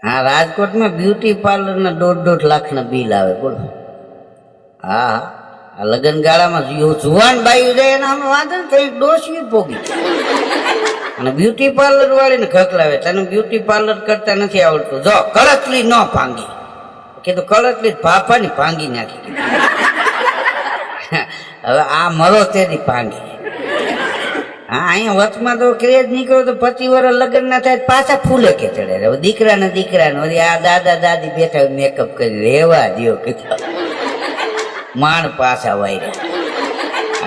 હા, રાજકોટમાં બ્યુટી પાર્લરના 1.5 લાખના બિલ આવે, બોલો. હા, આ લગ્ન ગાળામાં જુવાન બાયું જાય એના અમે વાંધો ને કઈ ડોસી પોગી અને બ્યુટી પાર્લર વાળીને ખકલાવે, તને બ્યુટી પાર્લર કરતા નથી આવડતું, જો કળતલી ન ભાંગી. કીધું કળતલી પાપાની ભાંગી નાખી. હવે આ મરો તેથી ભાંગી. હા, અહીંયા વચમાં તો ક્રેઝ નીકળ્યો તો 25 વર્ષ લગ્ન ના થાય પાછા ફૂલે કે ચડે. હવે દીકરાને આ દાદા દાદી બેઠા મેકઅપ કરી રેવા દો કીધું માંડ પાછા વાયરા.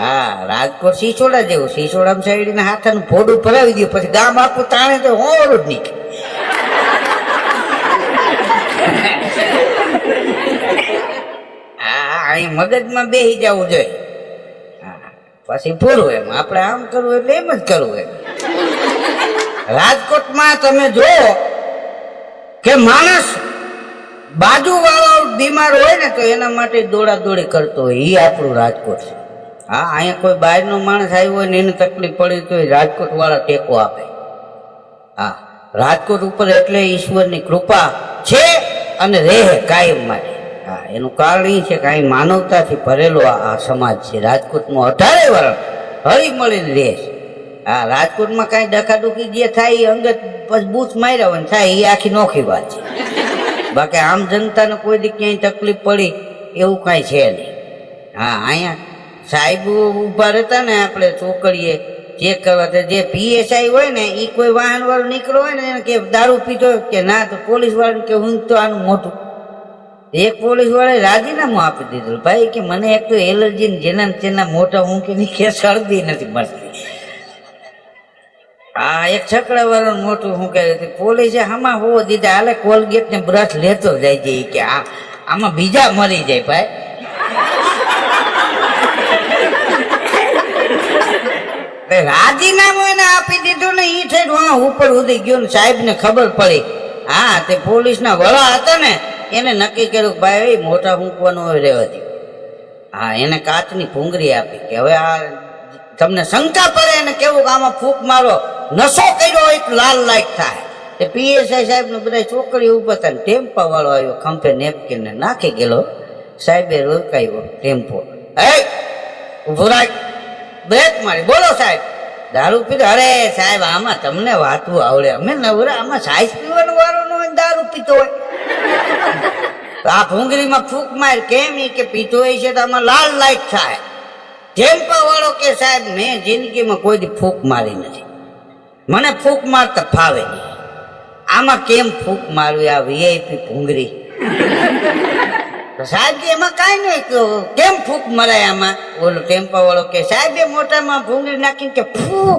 હા, રાજકોટ સિસોડા જેવું, સિસોડામાં સાઈડ હાથાનું ફોડું ભરાવી દો પછી ગામ આખું તાણે તો હોરું જ નીકળે. હા, અહીં મગજમાં બેસી જવું જોઈએ. પછી પૂરું એમ આપણે આમ કરવું એટલે એમ જ કરવું એમ. રાજકોટમાં તમે જુઓ કે માણસ બાજુ વાળો બીમાર હોય ને તો એના માટે દોડા દોડી કરતો હોય, એ આપણું રાજકોટ છે. હા, અહીંયા કોઈ બહારનો માણસ આવ્યો હોય ને એને તકલીફ પડી તો રાજકોટ વાળા ટેકો આપે. હા, રાજકોટ ઉપર એટલે ઈશ્વરની કૃપા છે અને રહે કાયમ માટે. હા, એનું કારણ એ છે કે અહીં માનવતાથી ભરેલો આ સમાજ છે. રાજકોટમાં 18 વર્ષ હળી મળીને રહે છે. હા, રાજકોટમાં કાંઈ ડખાડુખી જે થાય એ અંગત પછી બૂથ માર્યા હોય ને થાય એ આખી નોખી વાત છે. બાકી આમ જનતાને કોઈ દી ક્યાંય તકલીફ પડી એવું કાંઈ છે નહીં. હા, અહીંયા સાહેબ ઊભા રહેતા ને આપણે ચોકડીએ ચેક કરવા, જે PSI હોય ને એ કોઈ વાહન વાળો નીકળ્યો હોય ને એને કે દારૂ પીતો કે ના, તો પોલીસ વાળાને કે હું તો આનું મોટું. એક પોલીસ વાળાએ રાજીનામું આપી દીધું, ભાઈ કે મને એક તો એલર્જી જેના તેના મોટા હું કે શરદી નથી મળતી. હા, એક છકડા વાળું મોટું હું કહે પોલીસે આમાં હોવો દીધા, હાલે કોલગેટ ને બ્રશ લેતો જાય છે કે આમાં બીજા મરી જાય ભાઈ. રાજીનામું એને આપી દીધું ને એ થઈ ઉપર ઉડી ગયો ને સાહેબ ને ખબર પડી. હા, તે પોલીસ ના વડા હતા ને એને નક્કી કર્યું ભાઈ મોટા મૂકવાનું હવે રહેવા દે. હા, એને કાચની ભૂંગળી આપી કે હવે આ તમને શંકા પડે એને કેવું કે આમાં ફૂંક મારો, નશો કર્યો એક લાલ લાઈટ થાય. તે PSI સાહેબ ને બધા ચોકડી ઉપર હતા, ટેમ્પા વાળો આવ્યો ખંભે નેપકીન ને નાખી ગયેલો. સાહેબે રોકાયો ટેમ્પો, ઉભો રાખ, બ્રેક મારી, બોલો સાહેબ દારૂ પીધો? અરે સાહેબ આમાં તમને વાતું આવડે, અમે નવરા, આમાં સાઈઝ પીવાનો વારો ન હોય દારૂ પીતો હોય. આ ભૂંગળીમાં ફૂંક માર કેમ કે પીતો હોય છે તો આમાં લાલ લાઈટ થાય. ટેમ્પા વાળો કે સાહેબ મેં જિંદગીમાં કોઈ દી ફૂંક મારી નથી, મને ફૂંક મારતા ફાવે નહીં, આમાં કેમ ફૂંક મારવી આ VIP ભૂંગળી? સાહેબ કે એમાં કાંઈ નહીં, કેમ ફૂંક મરાય આમાં? બોલો ટેમ્પા વાળો કે સાહેબ એ મોટામાં ભૂંગળી નાખીને કે ફૂ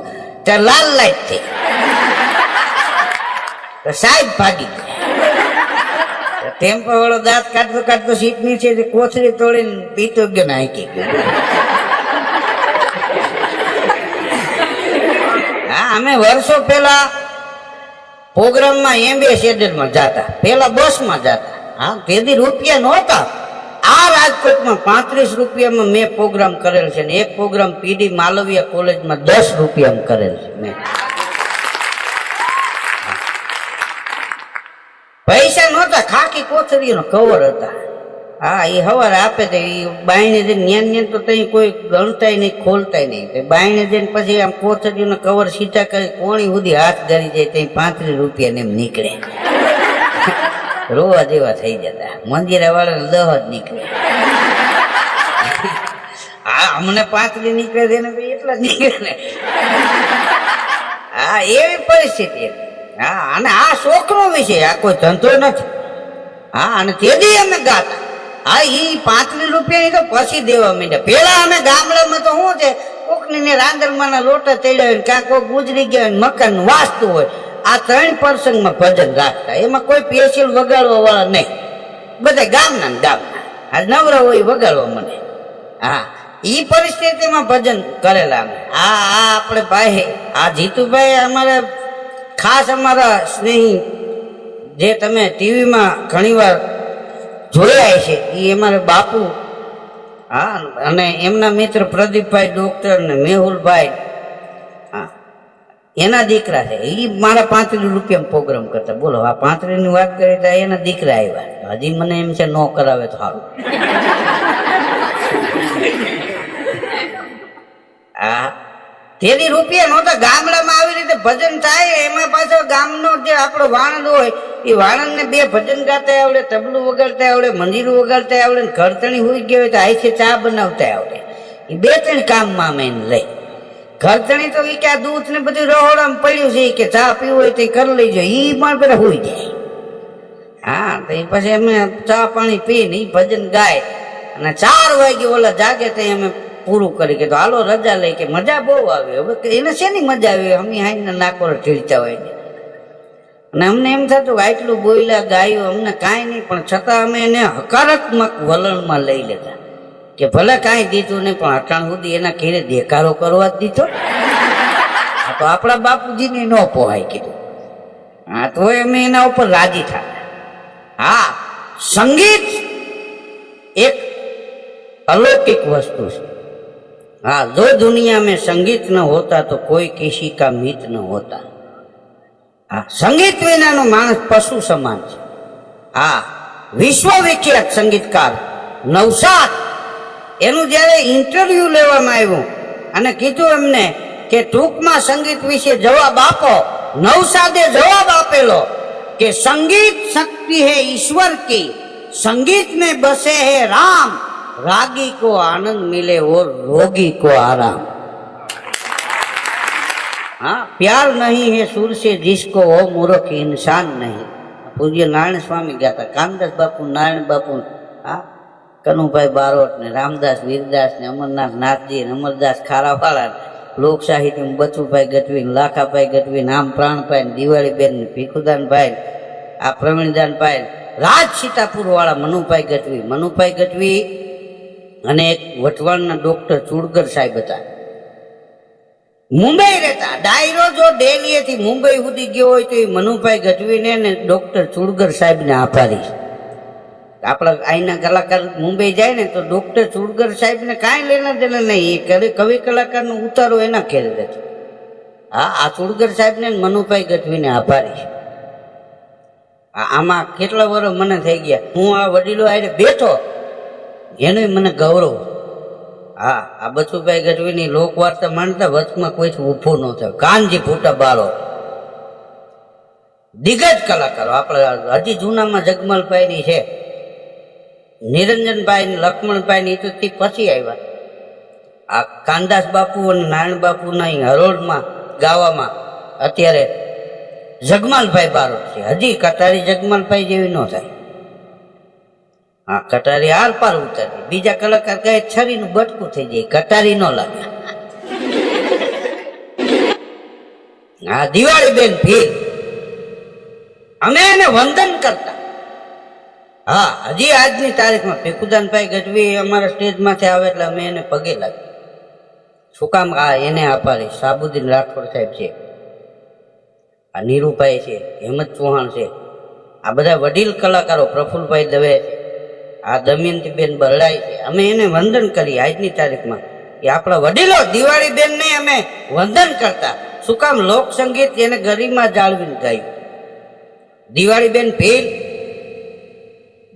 ત્યાં લાલ લાઈટ થઈ. સાહેબ ભાગી ગયા. ટેમ્પા વાળો દાંત કાઢતો કાઢતો સીટ નીચે કોથળી તોડીને પીતો ગયો ને હાંકી ગયો. હા, અમે વર્ષો પહેલા પ્રોગ્રામમાં એમ્બેસેડરમાં જતા, પેલા બસમાં જતા. હા, તેથી રૂપિયા નહોતા. આ રાજકોટમાં 35 રૂપિયામાં મેં પ્રોગ્રામ કરેલ છે ને એક પ્રોગ્રામ PD માલવિયા કોલેજમાં 10 રૂપિયામાં કરેલ છે મેં. પૈસા નહોતા, ખાકી કોથળીનો કવર હતા. હા, એ સવારે આપે તો એ બાયણે જઈને ન્યાન તો ત્યાં કોઈ ગણતાય નહીં ખોલતાય નહીં. બાયણે જઈને પછી આમ કોથળીનો કવર સીધા કરી કોણી સુધી હાથ ધરી જાય ત્યાં 35 રૂપિયા ને એમ નીકળે. રોવા જેવા થઈ જતા. મંદિરા વાળા 10 જ નીકળે. હા, અમને 35 નીકળે છે ને એટલા જ નીકળે. હા, એવી પરિસ્થિતિ. હા, અને આ શોખનો વિષય, આ કોઈ ધંધો નથી. હા, અને તેથી અમે ગાતા. હા, એ 35 રૂપિયાની તો પછી દેવા માંડ્યા. પેલા અમે ગામડામાં તો શું છે, કોકની રાંદરમાના લોટા ચડ્યા હોય, કાં કોક ગુજરી ગયા હોય, મકાન વાસ્તુ હોય, આ 3 પ્રસંગમાં ભજન રાખતા. એમાં કોઈ સ્પેશિયલ વગાડવા વાળા નહીં, બધા ગામના ને ગામના. આ નવરા હોય વગાડવા મને. હા, ઈ પરિસ્થિતિમાં ભજન કરેલા અમે. આ આપણે ભાઈ આ જીતુભાઈ અમારા ખાસ અમારા સ્નેહી, જે તમે ટીવીમાં ઘણી વાર જોયા છે, એ અમારા બાપુ. હા, અને એમના મિત્ર પ્રદીપભાઈ ડોક્ટર ને મેહુલભાઈ. હા, એના દીકરા છે એ મારા 35 રૂપિયા પ્રોગ્રામ કરતા. બોલો આ 35 ની વાત કરી તો એના દીકરા આવ્યા. હજી મને એમ છે ન કરાવે તો સારું. હા તેની રૂપિયા નહોતા. ગામડામાં આવી રીતે ભજન થાય એમાં પાછો ગામનો જે આપણો વાણંદ હોય એ વાણંદ ને 2 ભજન ગાતા આવડે, તબલું વગાડતા આવડે, મંજીરું વગાડતા આવડે, ઘરતણી હોઈ ગયો હોય તો આઈસે ચા બનાવતા આવડે. એ 2-3 કામમાં અમે એને લઈ. ઘરતણી તો એ કે આ દૂધ ને બધું રહોડામાં પડ્યું છે કે ચા પીવું હોય તો કરી લઈ જાય. એ પણ પેલા હોઈ જાય. હા તો એ પછી અમે ચા પાણી પીને એ ભજન ગાય અને 4 વાગે ઓલા જાગે તો અમે પૂરું કરી કે હાલો રજા લઈ કે મજા બહુ આવી. હવે એને શેની મજા આવી? અમે હાઈને નાકોર ઠીલતા હોય ને અને અમને એમ થતું આટલું બોલ્યા ગાયું અમને કાંઈ નહીં, પણ છતાં અમે એને હકારાત્મક વલણમાં લઈ લેતા કે ભલે કાંઈ દીધું નહીં પણ અટાણ સુધી એના ઘેરે દેખાડો કરવા જ દીધો. તો આપણા બાપુજીને ન પોહાય કીધું. હા તો અમે એના ઉપર રાજી થાય. હા સંગીત એક अलौकिक वस्तु है। हाँ जो दुनिया में संगीत न होता तो कोई किसी का मित न होता। हाँ संगीत विना नो मानस पशु समान है। हाँ विश्वविख्यात संगीतकार नवसाद एनु ज्यारे इंटरव्यू लेवामां आव्युं अने कीधुं एमने के टूंकमां संगीत विषे जवाब आपो। नवसादे जवाब आपेलो के संगीत शक्ति है ईश्वर की, संगीत में बसे है राम, रागी को आनंद मिले और रोगी को आराम। हाँ प्यार नहीं है सुर से जिसको वो मूर्ख इंसान नहीं। पूज्य नारायण स्वामी गाता, कामदास बापू, नारायण बापू, हाँ कनुभाई बारोट ने रामदास वीरदास ने अमरनाथ नाथजी ने अमरदास खारावाला, लोक साहित्य में बचुभाई गढ़वी, लाखाभाई गढ़वी, नाम प्राणभाई, दिवाळीबेन ने भीखुदान भाई, आ प्रवीणदान भाई, राज सीतापुर वाला मनुभाई गढ़वी, मनुभाई गढ़वी અને એક વટવાણના ડોક્ટર ચુડગર સાહેબ હતા, મુંબઈ રહેતા। ડાયરો જો દિલ્હીથી મુંબઈ સુધી ગયો હોય તો એ મનુભાઈ ગઢવીને ને ડોક્ટર ચુડગર સાહેબને આભારી। આપણા અહીંના કલાકાર મુંબઈ જાય ને તો ડોક્ટર ચુડગર સાહેબને કાંઈ લેના દેના નહીં, એ કવિ કલાકારનો ઉતારો એના ખેલ રહેતો। હા આ ચુડગર સાહેબને મનુભાઈ ગઢવીને આભારી। આમાં કેટલા વર્ષ મને થઈ ગયા, હું આ વડીલો આરે બેઠો એનું મને ગૌરવ। હા આ બચુભાઈ ગઢવીની લોકવાર્તા માનતા વચમાં કોઈ ઊભો ન થયો। કાનજી ફૂટા બાળો દિગ્ગજ કલાકારો આપણા હજી જૂનામાં જગમલભાઈ ની છે, નિરંજનભાઈ ને લક્ષ્મણભાઈ ની તો પછી આવ્યા। આ કાનદાસ બાપુ અને નારાયણ બાપુ ના હરોળમાં ગાવામાં અત્યારે જગમલભાઈ બારોટ છે। હજી કટારી જગમલભાઈ જેવી ન થાય। हाँ कटारी आर पार उतरी, बीजा कलाकार कहे छरी नु बटकू थई जाय, कटारी न लागे। हाँ दिवाळीबेन भील अमे एने वंदन करता। हाँ हजी आजनी तारीख में भीखुदानभाई गढ़वी अमारा स्टेज माथे आवे એટલે અમે એને પગે લાગી। શું કામ? આ એને આભારી સાબુદ્દીન રાઠોડ સાહેબ છે, આ નીરુભાઈ છે, હેમંત ચૌહાણ છે, આ બધા વડીલ કલાકારો, પ્રફુલભાઈ દવે છે, આ દમયંતીબેન બરડાઈ છે। અમે એને વંદન કરી આજની તારીખમાં કે આપણા વડીલો દિવાળીબેન ને અમે વંદન કરતા। શું કામ? લોક સંગીત એને ગરિમા જાળવીને ગાયું। દિવાળીબેન ભીલ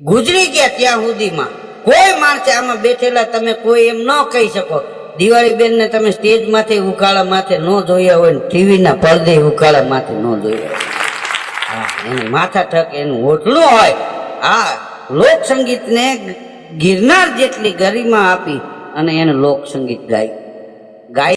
ગુજરી ગયા ત્યાં સુધીમાં કોઈ માણસે આમાં બેઠેલા તમે કોઈ એમ ન કહી શકો દિવાળીબેન ને તમે સ્ટેજ માથે ઉકાળા માથે ન જોયા હોય ને ટીવી ના પડદે ઉકાળા માથે ન જોયા હોય। હા એનું માથા ઠક એનું ઓઢલું હોય। હા લોક સંગીત ને गिरनार जेटली गरिमा आपी अने एने लोक संगीत गाय।